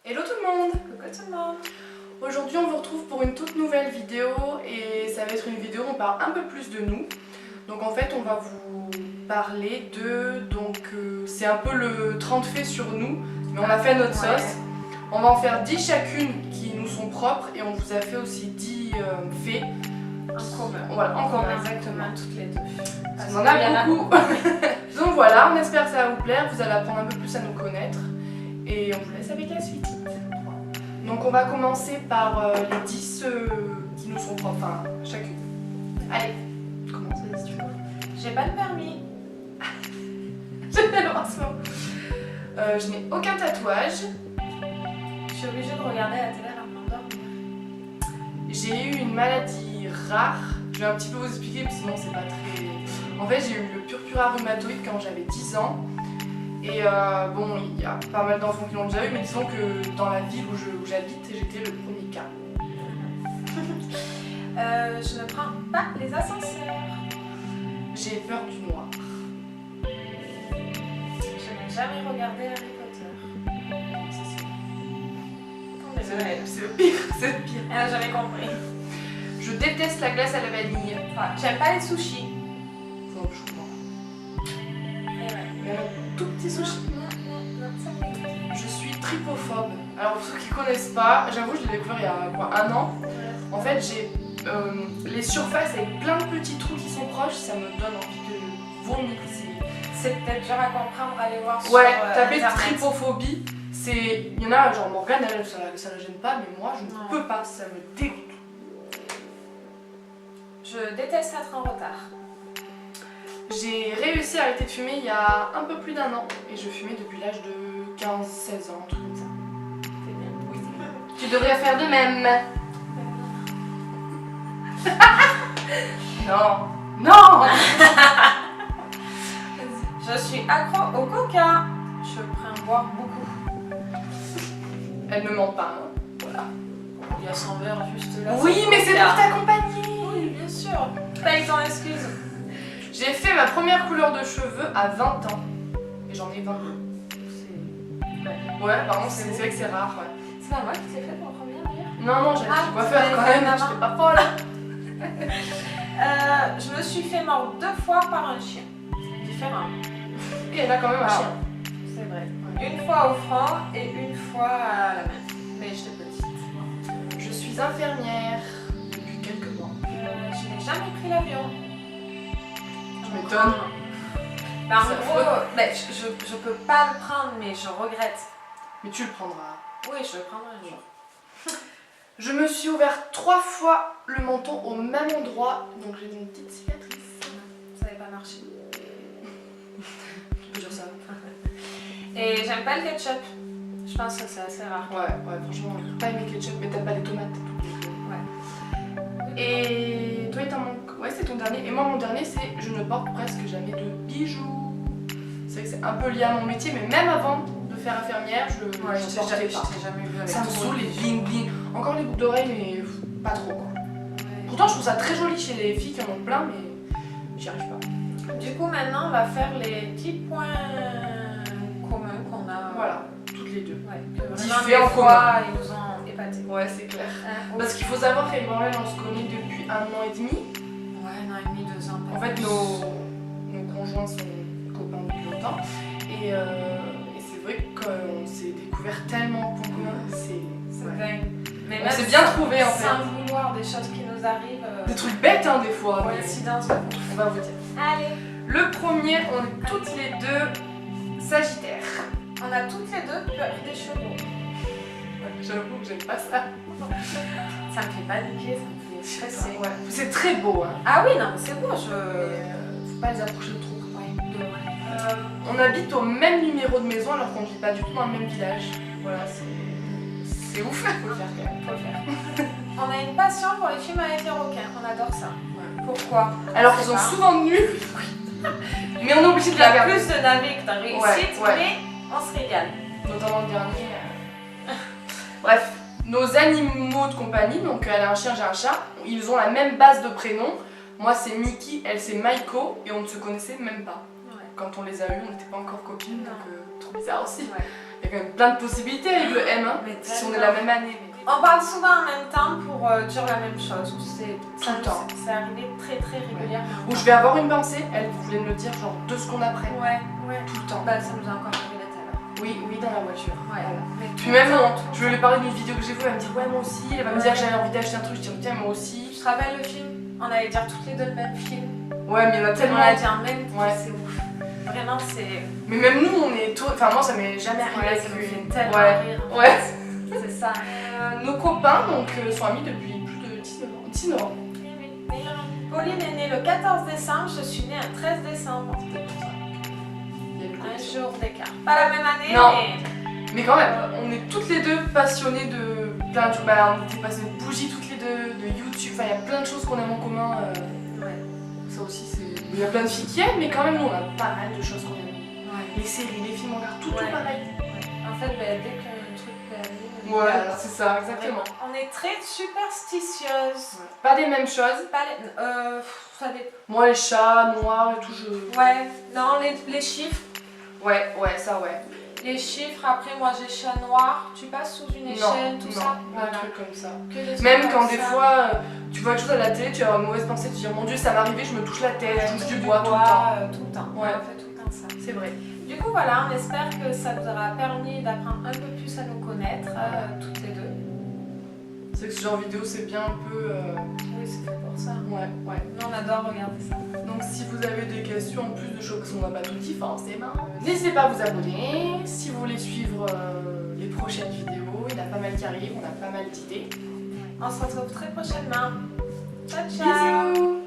Hello tout le monde! Coucou tout le monde! Aujourd'hui on vous retrouve pour une toute nouvelle vidéo et ça va être une vidéo où on parle un peu plus de nous. Donc en fait on va vous parler de... c'est un peu le 30 faits sur nous, mais on a fait notre sauce. On va en faire 10 chacune qui nous sont propres et on vous a fait aussi 10 faits. En commun. Voilà, en commun, exactement, toutes les deux. On en a beaucoup. Donc voilà, on espère que ça va vous plaire, vous allez apprendre un peu plus à nous connaître. Et on vous laisse avec la suite. Donc on va commencer par les 10 qui nous sont propres, enfin chacune. Allez, commencez si tu veux. J'ai pas de permis. J'ai fait le lancement. Je n'ai aucun tatouage. Je suis obligée de regarder la télé avant de m'endormir. J'ai eu une maladie rare. Je vais un petit peu vous expliquer, parce que sinon c'est pas très... En fait j'ai eu le purpura rhumatoïde quand j'avais 10 ans. Et bon, il y a pas mal d'enfants qui l'ont déjà eu, mais disons que dans la ville où j'habite, j'étais le premier cas. Je ne prends pas les ascenseurs. J'ai peur du noir. Je n'ai jamais regardé Harry Potter. C'est le pire, c'est le pire. Elle a jamais compris. Je déteste la glace à la vanille. J'aime pas les sushis. Non, je comprends. Mais un tout petit sushi. Je suis tripophobe. Alors pour ceux qui connaissent pas, j'avoue je l'ai découvert il y a quoi, un an. En fait j'ai les surfaces avec plein de petits trous qui sont proches, ça me donne envie de vomir. C'est peut-être dur à comprendre, allez voir sur Ouais, tapez internet. tripophobie. Il y en a genre Morgane, elle, ça la gêne pas, mais moi je ne peux pas, ça me dégoûte. Je déteste être en retard. J'ai réussi à arrêter de fumer il y a un peu plus d'un an et je fumais depuis l'âge de 15-16 ans, un truc comme ça. C'est bien. Oui. Tu devrais faire de même. Non. Non. Je suis accro au coca. Je prends boire beaucoup. Elle ne ment pas, hein. Voilà. Il y a son verre juste là. Oui, mais c'est pour t'accompagner. Oui, bien sûr. Paye ton excuse. J'ai fait ma première couleur de cheveux à 20 ans et j'en ai 22. Ouais, pardon, c'est vrai que c'est rare. Ouais. C'est pas moi qui t'ai fait ton premier d'ailleurs. Non, j'avais Ah, le coiffeur tu quand l'avais même, fait j'étais pas folle. Je me suis fait mordre 2 fois par un chien. Différent. Et elle a quand même un chien. C'est vrai. Une fois au front et une fois à la main. Mais j'étais petite. Je suis infirmière depuis quelques mois. Je n'ai jamais pris l'avion. Tu m'étonnes. Bah, en gros, je peux pas le prendre, mais je regrette. Mais tu le prendras. Oui, je le prendrai un jour. Je me suis ouvert 3 fois le menton au même endroit, donc j'ai une petite cicatrice. Ça n'avait pas marché. Je peux dire ça. Et j'aime pas le ketchup. Je pense que c'est assez rare. Ouais, franchement, j'ai pas aimé ketchup, mais t'aimes pas les tomates. Ouais. Et toi, il t'en manque. Ouais, c'est ton dernier. Et moi, mon dernier, c'est je ne porte presque jamais de bijoux. C'est vrai que c'est un peu lié à mon métier, mais même avant de faire infirmière, je portais pas. Je t'ai jamais vu avec Ça me tout. saoule, les bling bling. Encore les boucles d'oreilles, mais pas trop quoi. Ouais. Pourtant, je trouve ça très joli chez les filles qui en ont plein, mais j'y arrive pas. Du coup, maintenant, on va faire les 10 points communs qu'on a. Voilà, toutes les deux. Ouais. Différents Des fois, ils nous ont épatés. Ouais, c'est clair. Hein, Parce qu'il faut savoir qu'avec Morgane, on se connaît depuis 1 an et demi. Ouais, 1 an et demi, 2 ans. En fait, nos conjoints sont copains depuis longtemps. Et c'est vrai qu'on s'est découvert tellement de points communs. C'est dingue. Mais on même s'est bien trouvés en fait. sans vouloir, des choses qui nous arrivent. Des trucs bêtes hein, des fois. Mais Coïncidence. on va vous dire. Allez, Le premier, on est toutes les deux Sagittaires. on a toutes les deux peur des chevaux. J'avoue que j'aime pas ça. Ça me fait paniquer, ça me fait stresser. Ouais. C'est très beau. Hein. Ah oui, non, mais c'est beau, Mais, faut pas les approcher de trop. Ouais. On habite au même numéro de maison alors qu'on ne vit pas du tout dans le même village. Voilà, c'est ouf. Faut le faire quand même. Faut le faire. On a une passion pour les films avec les requins, on adore ça. Ouais. Pourquoi? Alors qu'ils sont souvent nuls. Mais on est obligé de Il y la a regarder. plus de navets que de réussite, Ouais. mais on se régale. Notamment le dernier. Bref, nos animaux de compagnie, donc elle a un chien, j'ai un chat, ils ont la même base de prénom. Moi c'est Mickey, elle c'est Maiko et on ne se connaissait même pas. Ouais. Quand on les a eus, on n'était pas encore copines, Non. donc trop bizarre aussi. Ouais. Il y a quand même plein de possibilités avec le M, hein, Mais si on est tellement. la même année. On parle souvent en même temps pour dire la même chose. Tout le temps. C'est arrivé très régulièrement. Où je vais avoir une pensée, elle voulait me le dire genre 2 secondes après. Ouais. Tout le temps. Bah ça nous a encore arrivé là tout à l'heure. Oui, dans la voiture. Ouais. Voilà. Mais Puis tout même, le temps, je vais lui parler d'une vidéo que j'ai vue, elle va me dire ouais moi aussi, elle va me Ouais. dire que j'avais envie d'acheter un truc, je dis tiens moi aussi. Tu te rappelles le film? On allait dire toutes les deux le même film. Ouais mais il y en a On tellement. l'a dit en même temps, Ouais. c'est ouf. Vraiment c'est... Mais même nous on est tout. Enfin moi ça m'est jamais arrivé Ouais, avec ça me lui. fait tellement Ouais. rire. en Ouais. fait. C'est ça. Nos copains donc sont amis depuis plus de 19 ans. Pauline est née le 14 décembre, je suis née un 13 décembre. Il y a une Un connexion. jour d'écart. Pas la même année, Non. mais... Mais quand même, on est toutes les deux passionnées de plein de choses. Bah, on était passionnées de bougies toutes les deux, de YouTube. Enfin, il y a plein de choses qu'on aime en commun. Ouais. Ça aussi, c'est. Il y a plein de filles qui aiment, mais quand même, nous, on a pas mal de choses qu'on aime. Ouais. Les séries, les films, on regarde tout Ouais. pareil. En fait, bah, dès qu'un truc plaît à nous, Ouais, c'est ça, exactement. On est très superstitieuses. Pas des mêmes choses. Pas les... ça dépend. Moi, les chats, noirs et tout, je. Ouais, non, les chiffres. Ouais, ça, ouais. Les chiffres, après moi j'ai chat noir, tu passes sous une échelle, tout ça. Un Voilà. truc comme ça. Que des trucs Même comme quand ça. des fois, tu vois quelque chose à la télé, tu as une mauvaise pensée, tu te dis mon dieu, ça m'est arrivé, je me touche la tête, Ouais, je touche du du bois tout le temps. tout le temps. Ouais. On fait tout le temps ça. C'est vrai. Du coup voilà, on espère que ça vous aura permis d'apprendre un peu plus à nous connaître, toutes les deux. C'est que ce genre de vidéo, c'est bien un peu. Oui, c'est fait pour ça. Ouais. Nous on adore regarder ça. Donc si vous avez des questions en plus de choses, parce qu'on n'a pas tout dit forcément, n'hésitez pas à vous abonner. Si vous voulez suivre les prochaines vidéos, il y en a pas mal qui arrivent, on a pas mal d'idées. On se retrouve très prochainement. Ciao ciao. Bisous.